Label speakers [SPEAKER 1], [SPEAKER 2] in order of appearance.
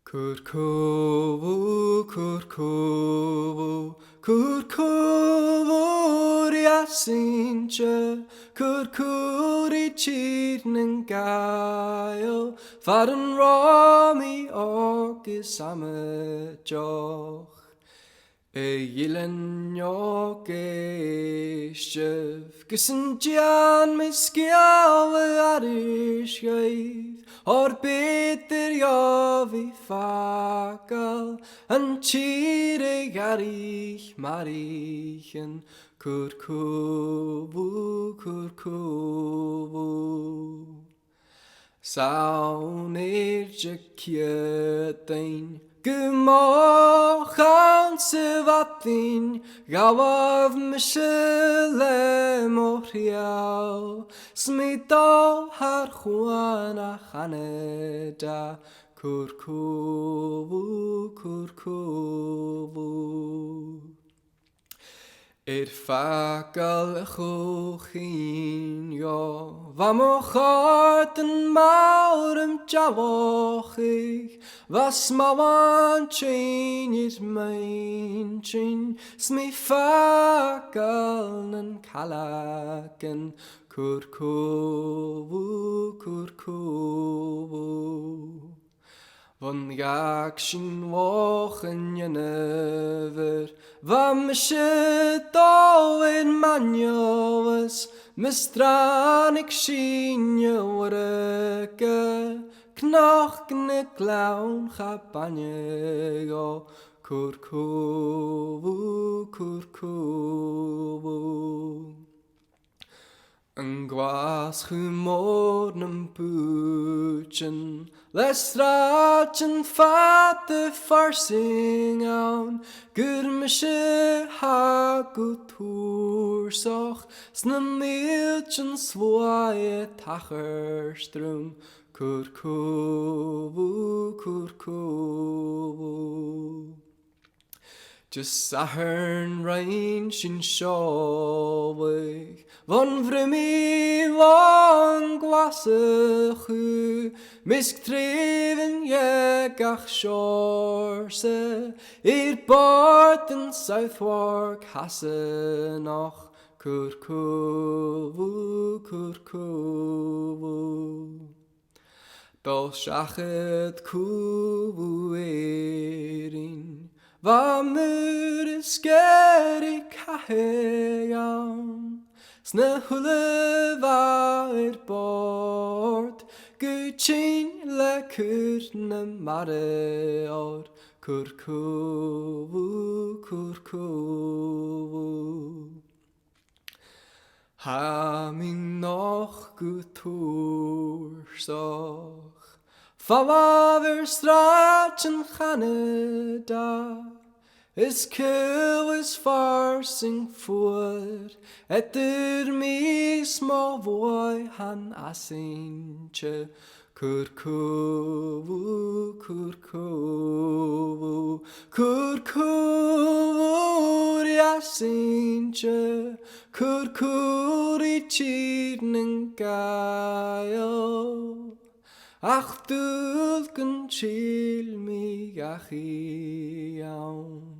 [SPEAKER 1] Cur Cùlaibh, Cur Cùlaibh, Cur Cùlaibh Asainte, Cur Cùlaibh tír Gàidheal, fad an rámaí agus amaideach. Ghillean èistibh, gus an dèan sgeula àraich, bhith fàgail, an tír àraich mhadainn, Cur Cùlaibh, Cur Cùlaibh. Saonair Diciadain, moch sa bhadainn, gabhadh mise le thriall, thar chuan a Chanada, Cur Cùlaibh, Cur Cùlaibh. Fàgail chùl-cinn moch an mawr javoch was mhadainn main fàgail an calagan, Cur Cùlaibh, Cur Cùlaibh. Von gach sin moch an dhéanamh, mise dáin manneolas, mistránig sinne warige, knach na gleann chabanne, Cur Cùlaibh, Cur Cùlaibh. An gwas chumór nam búchan, l'Aithris fad farsing ann, gur mise thar túrsoch, sna mílchan svói tachar Cur Cùlaibh, Cur Cùlaibh. Just sahern rain sin seoigh, von vrimi long gwasachu, misk treven gach shorse, bort in Southwark Hassanach, Cur Cùlaibh, Cur Cùlaibh. Bel shachad cúbhuirin, va mur scary cahean, sna hulle bord, Cùl-cinn le cur na mhadainn, Cur Cùlaibh, Cur Cùlaibh. Ha mi noch túrsoch, fábhar strat an Chanada, is cúis farsing fuair, mis má bhói han Asainte, Cur Cùlaibh, Cur Cùlaibh, Cur Cùlaibh Asainte, Cur Cùlaibh tír Gàidheal, ach dúil gan síl mi gachi ann.